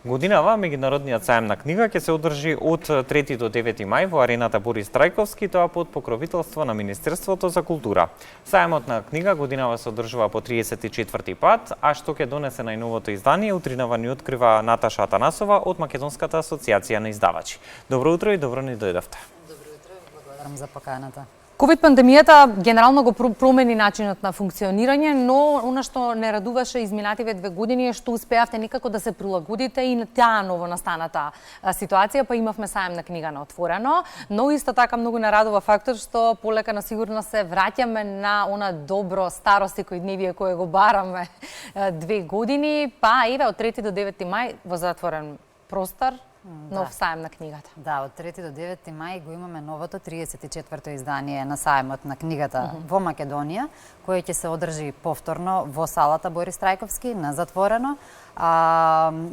Годинава меѓународниот сајм на книга ќе се одржи од 3 до 9 мај во арената Борис Трајковски, тоа под покровителство на Министерството за култура. Сајмот на книга годинава се одржува по 34 пат, а што ќе донесе најновото издание, утринава ни открива Наташа Атанасова од Македонската асоциација на издавачи. Добро утро и добро ни дојдовте. Добро утро, благодарам за поканата. Ковид пандемијата генерално го промени начинот на функционирање, но она што не радуваше изминативе 2 години е што успеавте некако да се прилагодите и на таа ново настаната ситуација, па имавме сајм на книга на отворено, но исто така многу не радува фактор што полека на сигурно се враќаме на она добро старо секојдневие кое го бараме 2 години, па еве од 3 до 9 мај во затворен простор нов сајм на книгата. Да, од 3 до 9 мај го имаме новото 34-то издание на сајмот на книгата во Македонија, кој ќе се одржи повторно во салата Борис Трајковски на затворено.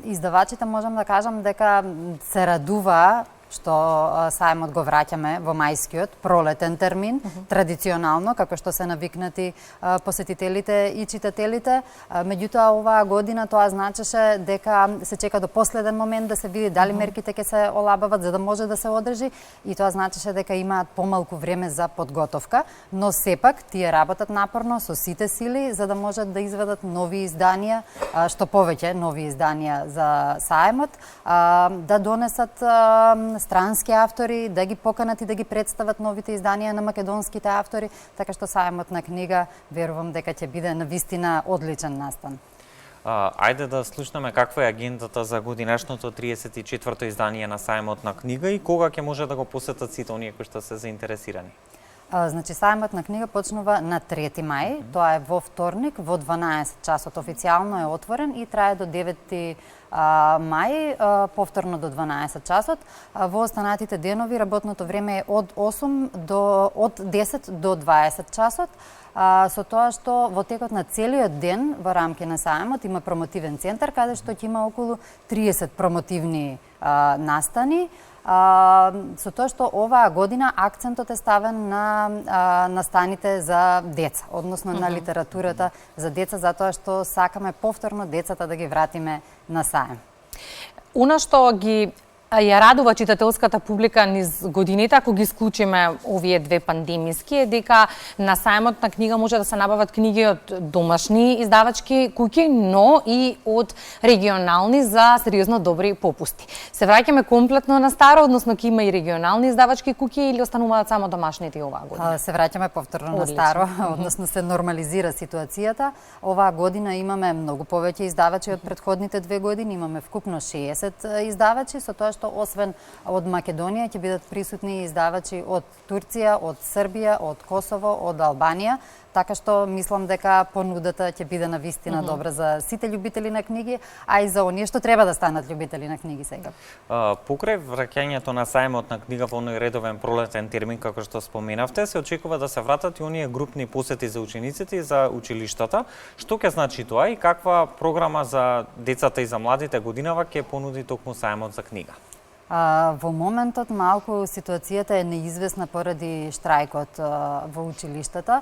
Издавачите можам да кажам дека се радува што сајмот го враќаме во мајскиот пролетен термин, традиционално, како што се навикнати посетителите и читателите. Меѓутоа, оваа година тоа значеше дека се чека до последен момент да се види дали мерките ќе се олабават за да може да се одржи, и тоа значеше дека имаат помалку време за подготовка, но сепак тие работат напорно со сите сили за да можат да изведат нови изданија, што повеќе нови изданија за сајмот, да донесат странски автори, да ги поканат и да ги представат новите изданија на македонските автори, така што сајмот на книга верувам дека ќе биде навистина одличен настан. Ајде да слушнеме каква е агендата за годинашното 34-то издание на сајмот на книга и кога ќе може да го посетат сите оние кои што се заинтересирани. Значи, сајмот на книга почнува на 3 мај, тоа е во вторник, во 12 часот официјално е отворен и трае до 9 мај, повторно до 12 часот. Во останатите денови работното време е од 10 до 20 часот, со тоа што во текот на целиот ден во рамки на сајмот има промотивен центар, каде што ќе има околу 30 промотивни настани, со тоа што оваа година акцентот е ставен на настаните за деца, односно на литературата за деца, затоа што сакаме повторно децата да ги вратиме на сајм. Она што ги ја радува читателската публика низ годините, ако ги исклучиме овие 2 пандемиски, е дека на сајмот на книга може да се набават книги од домашни издавачки куќи, но и од регионални за сериозно добри попусти. Се враќаме комплетно на старо, односно ќе има и регионални издавачки куќи или остануваат само домашните оваа година? Се враќаме повторно на старо, односно се нормализира ситуацијата. Оваа година имаме многу повеќе издавачи од претходните 2 години, имаме вкупно 60 издавачи, со тоа што освен од Македонија ќе бидат присутни издавачи од Турција, од Србија, од Косово, од Албанија, така што мислам дека понудата ќе биде навистина добра за сите љубители на книги, а и за оние што треба да станат љубители на книги сега. Покрај враќањето на сајмот на книга во оној редовен пролетен термин како што споменавте, се очекува да се вратат и оние групни посети за учениците и за училиштата. Што ќе значи тоа и каква програма за децата и за младите годинава ќе понуди токму сајмот за книга? Во моментот малку ситуацијата е неизвестна поради штрајкот во училиштата,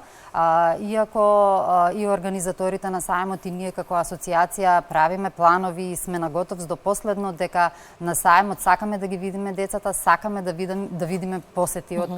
иако и организаторите на сајмот и ние како асоциација правиме планови и сме на готовност до последно дека на сајмот сакаме да ги видиме децата, сакаме да видиме посети од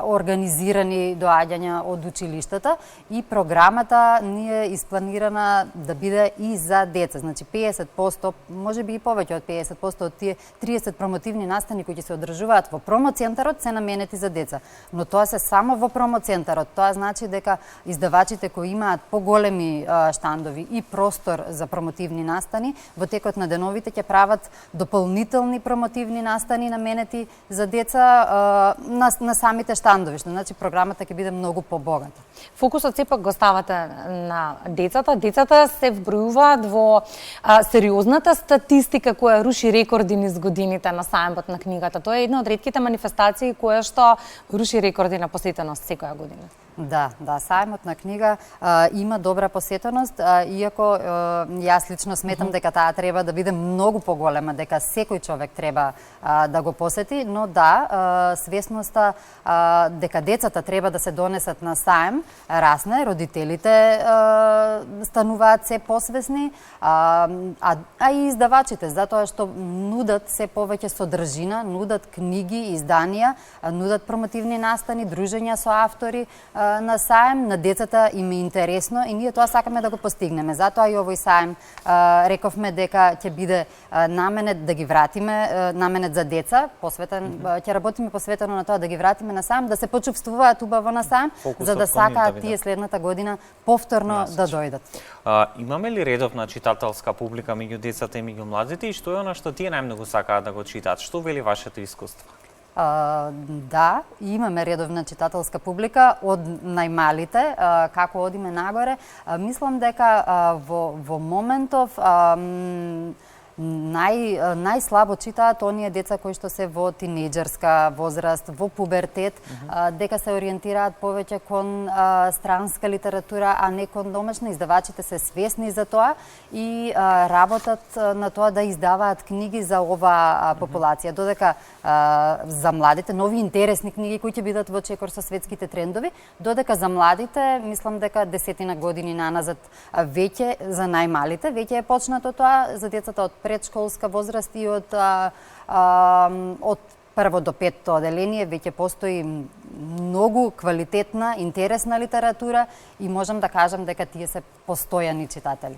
организирани доаѓања од училиштата, и програмата ни е испланирана да биде и за деца. Значи 50%, можеби и повеќе од 50% од тие 30 промотивни настани кои ќе се одржуваат во промоцентарот се наменети за деца. Но тоа се само во промоцентарот. Тоа значи дека издавачите кои имаат поголеми штандови и простор за промотивни настани, во текот на деновите ќе прават дополнителни промотивни настани наменети за деца на самите штандови. Значи програмата ќе биде многу побогата. Фокусот сепак го ставате на децата. Децата се вбројуваат во сериозната статистика која руши рекорди низ годините на сајмот на книгата. Тоа е една од ретките манифестации која што руши рекорди на посетеност секоја година. Да, сајмот на книга има добра посетеност, иако јас лично сметам дека таа треба да биде многу поголема, дека секој човек треба да го посети, но свесноста дека децата треба да се донесат на саем расне, родителите стануваат се посвесни, а и издавачите, затоа што нудат се повеќе содржина, нудат книги, изданија, нудат промотивни настани, дружења со автори на саем, на децата им е интересно и ние тоа сакаме да го постигнеме. Затоа и овој саем рековме дека ќе биде наменет да ги вратиме, наменет за деца, посветен, ќе работиме посветено на тоа да ги вратиме на саем, да се почувствуваат убаво на саем, за да сакаат тие следната година повторно да дојдат. Имаме ли редовна читателска публика меѓу децата и меѓу младите и што е она што тие најмногу сакаат да го читаат? Што вели вашето искуство? Да, имаме редовна читателска публика од најмалите, како одиме нагоре. Мислам дека во моментов најслабо читаат оние деца кои што се во тинејџерска возраст, во пубертет, дека се ориентираат повеќе кон странска литература, а не кон домашна. Издавачите се свесни за тоа и работат на тоа да издаваат книги за оваа популација. Додека за младите нови интересни книги кои ќе бидат во чекор со светските трендови, додека за младите мислам дека 10 години наназад веќе за најмалите веќе е почнато тоа, за децата од предшколска возраст и од прво до петто оделение веќе постои многу квалитетна, интересна литература и можам да кажам дека тие се постојани читатели.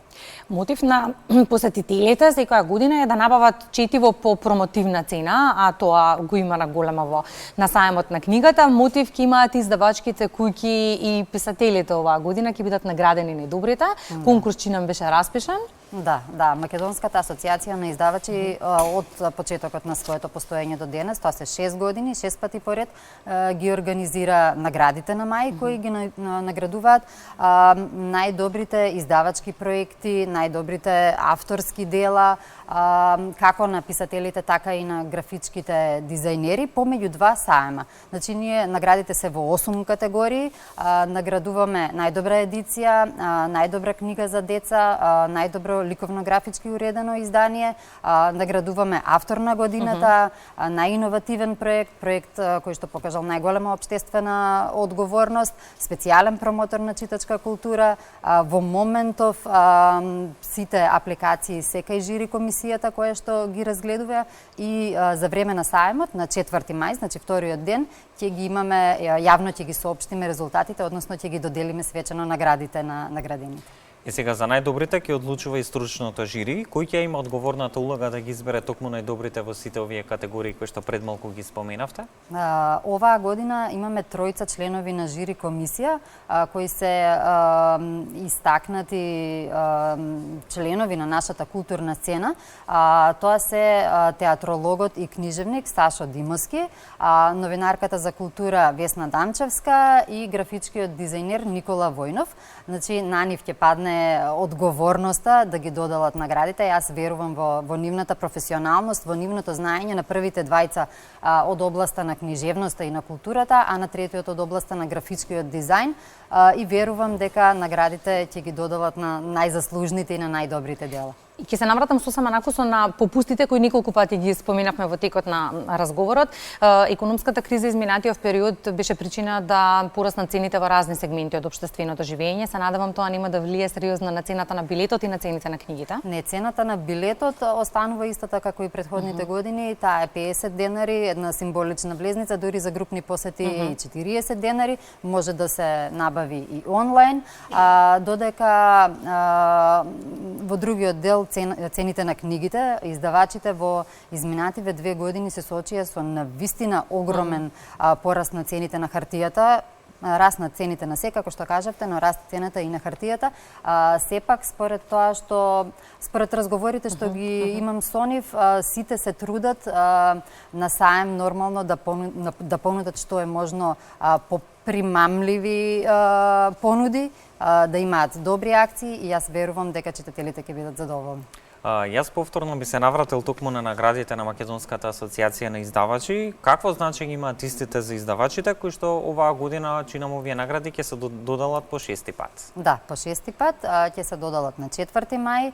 Мотив на посетителите секоја година е да набават четиво по промотивна цена, а тоа го има на големо на саемот на книгата. Мотив ќе имаат издавачките куќи и писателите оваа година, ќе бидат наградени најдобрите. Конкурс чинам беше распишан. Да, Македонската асоциација на издавачи од почетокот на своето постоење до денес, тоа се 6 години, 6 пати поред ги организира наградите на мај кои ги наградуваат најдобрите издавачки проекти, најдобрите авторски дела, како на писателите, така и на графичките дизајнери, помеѓу два саема. Значи, ние наградите се во 8 категории, наградуваме најдобра едиција, најдобра книга за деца, најдобро ликовно-графички уредено издание, наградуваме автор на годината, најиновативен проект кој што покажал најголема општествена одговорност, специјален промотор на читачка култура. Во моментов сите апликации се кај жири комисијата која што ги разгледува и за време на саемот на 4 мај, значи вториот ден, ќе ги имаме, јавно ќе ги соопштиме резултатите, односно ќе ги доделиме свечено наградите на наградените. И сега за најдобрите ќе одлучува и стручното жири, кој ќе има одговорната улога да ги избере токму најдобрите во сите овие категории кои што пред малку ги споменавте? Оваа година имаме 3 членови на жири комисија кои се истакнати членови на нашата културна сцена. Тоа се театрологот и книжевник Сашо Димовски, новинарката за култура Весна Дамчевска и графичкиот дизајнер Никола Војнов. Значи, на нив ќе падне одговорноста да ги доделат наградите. Јас верувам во нивната професионалност, во нивното знаење на првите двајца од областа на книжевноста и на културата, а на третиот од областа на графичкиот дизајн и верувам дека наградите ќе ги доделат на најзаслужните и на најдобрите дела. И ќе се навратам сосема накусо на попустите кои неколку пати ги споменавме во текот на разговорот. Економската криза изминатиот период беше причина да пораснат цените во разни сегменти од општественото живење. Се надевам тоа нема да влие сериозно на цената на билетот и на цените на книгите. Не, цената на билетот останува истата како и претходните години. Таа е 50 денари, една символична влезница, дури за групни посети и 40 денари. Може да се набави и онлайн, додека во другиот дел цените на книгите, издавачите во изминативе 2 години се соочија со навистина огромен пораст на цените на хартијата, раст на цените на се, како што кажавте, но раст цената и на хартијата. Сепак, според тоа што, според разговорите што ги имам со нив, сите се трудат на саем нормално да понудат што е можно попримамливи понуди, да имаат добри акции и јас верувам дека читателите ќе бидат задоволни. Јас повторно би се навратил токму на наградите на Македонската асоциација на издавачи. Какво значење имаат истите за издавачите, кои што оваа година чинам овие награди ќе се додалат по 6-ти пат? Да, по 6-ти пат ќе се додалат на 4 мај.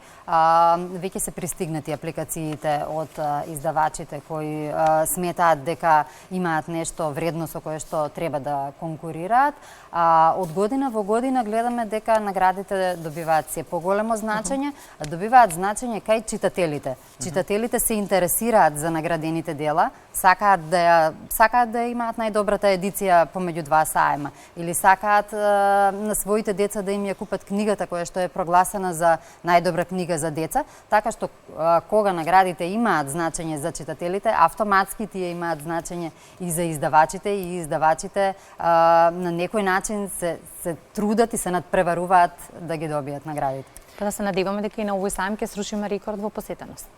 Веќе се пристигнати апликациите од издавачите кои сметаат дека имаат нешто вредно со кое што треба да конкурираат. Од година во година гледаме дека наградите добиваат се поголемо значење, добиваат значење кај читателите. Читателите се интересираат за наградените дела, сакаат да имаат најдобрата едиција помеѓу два саема или сакаат на своите деца да им ја купат книгата која што е прогласена за најдобра книга за деца, така што кога наградите имаат значење за читателите, автоматски тие имаат значење и за издавачите, и издавачите на некој начин се трудат и се надпреваруваат да ги добијат наградите. Па да се надеваме дека и на овој саем ќе срушиме рекорд во посетеност.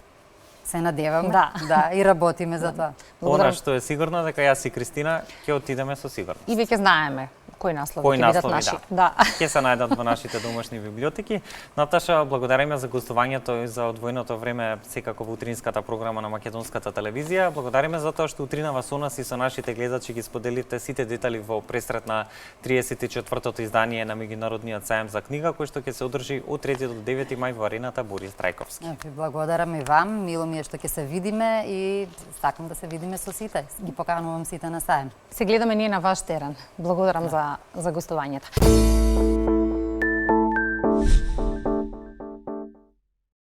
Се надеваме, да, и работиме за тоа. Она што е сигурно дека јас и Кристина ќе отидеме со сигурност. И веќе знаеме кои наслови ќе бидат наши. Да. Ќе се најдат во нашите домашни библиотеки. Наташа, благодариме за гостувањето и за одвоеното време секако во утринската програма на Македонската телевизија. Благодариме за тоа што утринава со нас и со нашите гледачи ги споделите сите детали во пресрет на 34-тото издание на Меѓународниот саем за книга, кој што ќе се одржи од 3 до 9 мај во арената Борис Трајковски. Ви благодарам и вам, мило ми е што ќе се видиме и сакам да се видиме со сите. Ги поканувам сите на саем. Се гледаме ние на ваш терен. Благодарам за гостувањето.